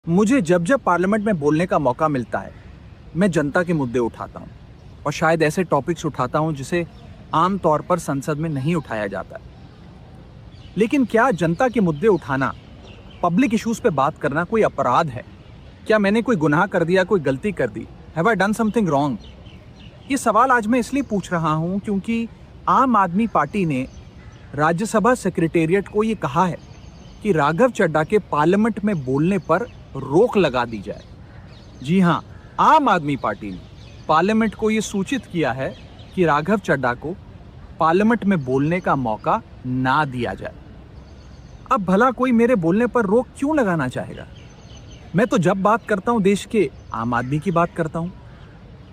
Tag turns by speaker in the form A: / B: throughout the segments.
A: मुझे जब जब पार्लियामेंट में बोलने का मौका मिलता है मैं जनता के मुद्दे उठाता हूँ और शायद ऐसे टॉपिक्स उठाता हूँ जिसे आमतौर पर संसद में नहीं उठाया जाता है। लेकिन क्या जनता के मुद्दे उठाना, पब्लिक इश्यूज पे बात करना कोई अपराध है? क्या मैंने कोई गुनाह कर दिया, कोई गलती कर दी? Have I done something wrong? ये सवाल आज मैं इसलिए पूछ रहा हूँ क्योंकि आम आदमी पार्टी ने राज्यसभा सेक्रेटेरिएट को ये कहा है कि राघव चड्ढा के पार्लियामेंट में बोलने पर रोक लगा दी जाए। जी हाँ, आम आदमी पार्टी ने पार्लियामेंट को ये सूचित किया है कि राघव चड्ढा को पार्लियामेंट में बोलने का मौका ना दिया जाए। अब भला कोई मेरे बोलने पर रोक क्यों लगाना चाहेगा? मैं तो जब बात करता हूँ देश के आम आदमी की बात करता हूँ।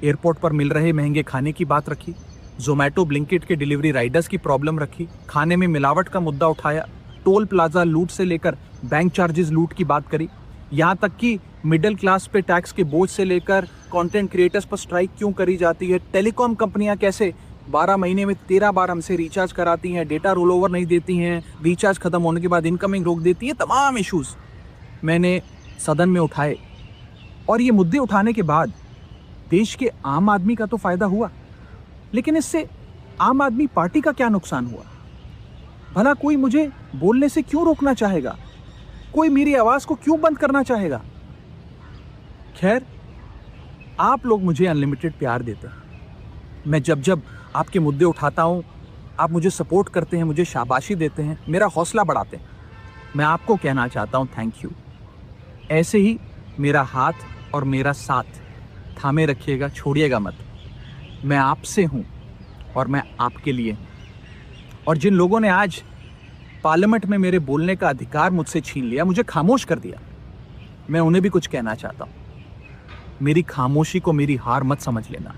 A: एयरपोर्ट पर मिल रहे महंगे खाने की बात रखी, जोमेटो ब्लिंकिट के डिलीवरी राइडर्स की प्रॉब्लम रखी, खाने में मिलावट का मुद्दा उठाया, टोल प्लाजा लूट से लेकर बैंक चार्जेस लूट की बात करी, यहाँ तक कि मिडिल क्लास पे टैक्स के बोझ से लेकर कंटेंट क्रिएटर्स पर स्ट्राइक क्यों करी जाती है, टेलीकॉम कंपनियां कैसे 12 महीने में 13 बार हमसे रिचार्ज कराती हैं, डेटा रोल ओवर नहीं देती हैं, रिचार्ज खत्म होने के बाद इनकमिंग रोक देती है, तमाम इश्यूज मैंने सदन में उठाए। और ये मुद्दे उठाने के बाद देश के आम आदमी का तो फायदा हुआ, लेकिन इससे आम आदमी पार्टी का क्या नुकसान हुआ? भला कोई मुझे बोलने से क्यों रोकना चाहेगा? कोई मेरी आवाज को क्यों बंद करना चाहेगा? खैर, आप लोग मुझे अनलिमिटेड प्यार देते हैं। मैं जब जब आपके मुद्दे उठाता हूं, आप मुझे सपोर्ट करते हैं, मुझे शाबाशी देते हैं, मेरा हौसला बढ़ाते हैं। मैं आपको कहना चाहता हूं थैंक यू। ऐसे ही मेरा हाथ और मेरा साथ थामे रखिएगा, छोड़िएगा मत। मैं आपसे हूं और मैं आपके लिए हूं। और जिन लोगों ने आज पार्लियामेंट में मेरे बोलने का अधिकार मुझसे छीन लिया, मुझे खामोश कर दिया, मैं उन्हें भी कुछ कहना चाहता हूं। मेरी खामोशी को मेरी हार मत समझ लेना।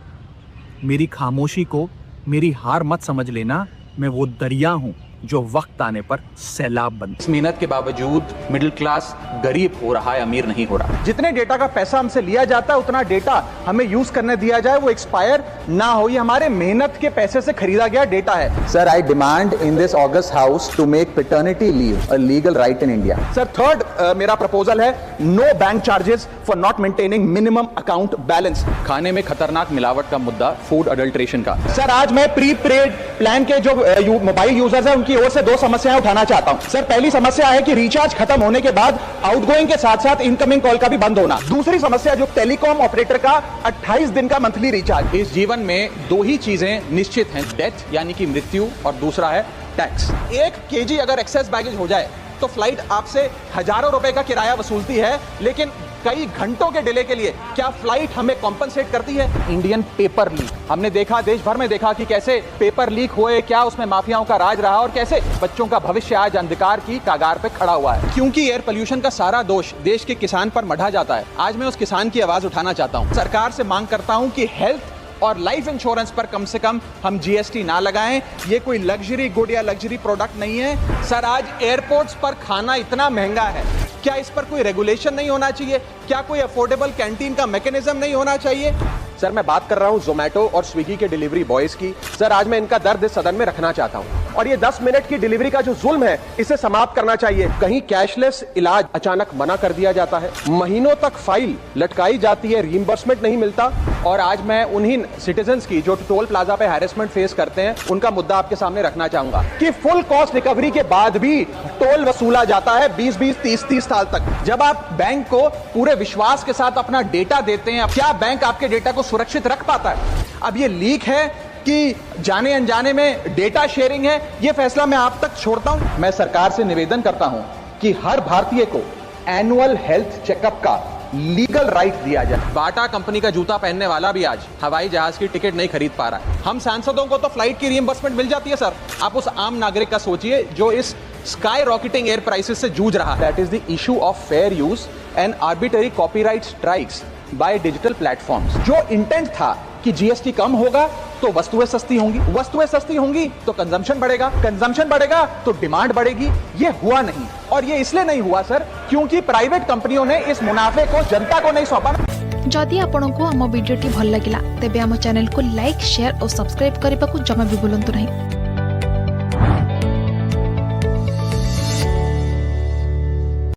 A: मेरी खामोशी को मेरी हार मत समझ लेना। मैं वो दरिया हूं जो वक्त आने पर सैलाब बनता।
B: इस मेहनत के बावजूद मिडिल क्लास गरीब हो रहा है, अमीर नहीं हो रहा।
C: जितने डेटा का पैसा हमसे लिया जाता है उतना डेटा हमें यूज करने दिया जाए, वो एक्सपायर ना हो। ये हमारे मेहनत के पैसे से खरीदा गया डेटा है।
D: Sir, I demand in this August house to make paternity leave a legal right in India.
C: Sir, third मेरा प्रपोजल है no bank charges for not maintaining minimum account balance.
B: खाने में खतरनाक मिलावट का मुद्दा, फूड अडल्ट्रेशन का।
C: सर, आज मैं प्री पेड प्लान के जो मोबाइल यूजर्स हैं उनकी ओर से दो समस्याएं उठाना चाहता हूं। सर, पहली समस्या है कि रिचार्ज खत्म होने के बाद आउटगोइंग के साथ साथ इनकमिंग कॉल का भी बंद होना। दूसरी समस्या जो टेलीकॉम ऑपरेटर का 28 दिन का मंथली रिचार्ज।
B: इस जीवन में दो ही चीजें निश्चित हैं, डेथ यानी कि मृत्यु, और दूसरा है टैक्स।
C: 1 kg अगर एक्सेस बैगेज हो जाए तो फ्लाइट आपसे हजारों रुपए का किराया वसूलती है, लेकिन कई घंटों के डिले के लिए क्या फ्लाइट हमें कॉम्पनसेट करती है? इंडियन पेपर लीक हमने देखा, देश भर में देखा कि कैसे पेपर लीक हुए, क्या उसमें माफियाओं का राज रहा और कैसे बच्चों का भविष्य आज अंधकार की कगार पे खड़ा हुआ है। क्योंकि एयर पोल्यूशन का सारा दोष देश के किसान पर मढ़ा जाता है। आज मैं उस किसान की आवाज उठाना चाहता हूं। सरकार से मांग करता हूं कि हेल्थ और लाइफ इंश्योरेंस पर कम से कम हम जीएसटी ना लगाएं। ये कोई लग्जरी गुड या लग्जरी प्रोडक्ट नहीं है। सर, आज एयरपोर्ट्स पर खाना इतना महंगा है, क्या इस पर कोई रेगुलेशन नहीं होना चाहिए? क्या कोई अफोर्डेबल कैंटीन का मैकेनिज्म नहीं होना चाहिए? सर, मैं बात कर रहा हूं जोमेटो और स्विगी के डिलीवरी बॉयज की। सर, आज मैं इनका दर्द इस सदन में रखना चाहता हूं और ये 10 मिनट की डिलीवरी का जो जुल्म है इसे समाप्त करना चाहिए। कहीं कैशलेस इलाज अचानक मना कर दिया जाता है, महीनों तक फाइल लटकाई जाती है, रीइंबर्समेंट नहीं मिलता। और आज मैं उन्हीं सिटीजन्स की जो टोल प्लाजा पे हैरेसमेंट फेस करते हैं उनका मुद्दा आपके सामने रखना चाहूंगा कि फुल कॉस्ट रिकवरी के बाद भी टोल वसूला जाता है 20-20, 30-30 साल तक। जब आप बैंक को पूरे विश्वास के साथ अपना डेटा देते हैं, क्या बैंक आपके डेटा को सुरक्षित रख पाता है? अब ये लीक है कि जाने अनजाने में डेटा शेयरिंग है, ये फैसला मैं आप तक छोड़ता हूं। मैं सरकार से निवेदन करता हूं कि हर भारतीय को एनुअल हेल्थ चेकअप का लीगल राइट दिया जाए।
B: बाटा कंपनी का जूता पहनने वाला भी आज हवाई जहाज की टिकट नहीं खरीद पा रहा है। हम सांसदों को तो फ्लाइट की रीइंबर्समेंट मिल जाती है सर। आप उस आम नागरिक का सोचिए जो इस स्काई रॉकेटिंग एयर प्राइसेस से जूझ रहा है। That is the issue of fair use and arbitrary copyright strikes by digital platforms. जो इंटेंट था कि जीएसटी कम होगा तो वस्तुएं सस्ती होंगी, वस्तुएं सस्ती होंगी तो कंजम्पशन बढ़ेगा, कंजम्पशन बढ़ेगा तो डिमांड बढ़ेगी। ये हुआ नहीं, और ये इसलिए नहीं हुआ सर क्योंकि प्राइवेट कंपनियों ने इस मुनाफे को जनता को नहीं सौंपा।
E: जदि आपंक आम भिडी भल लगा तेब आम चैनल को लाइक, शेयर और सब्सक्राइब करने को जमा भी भूलु नहीं।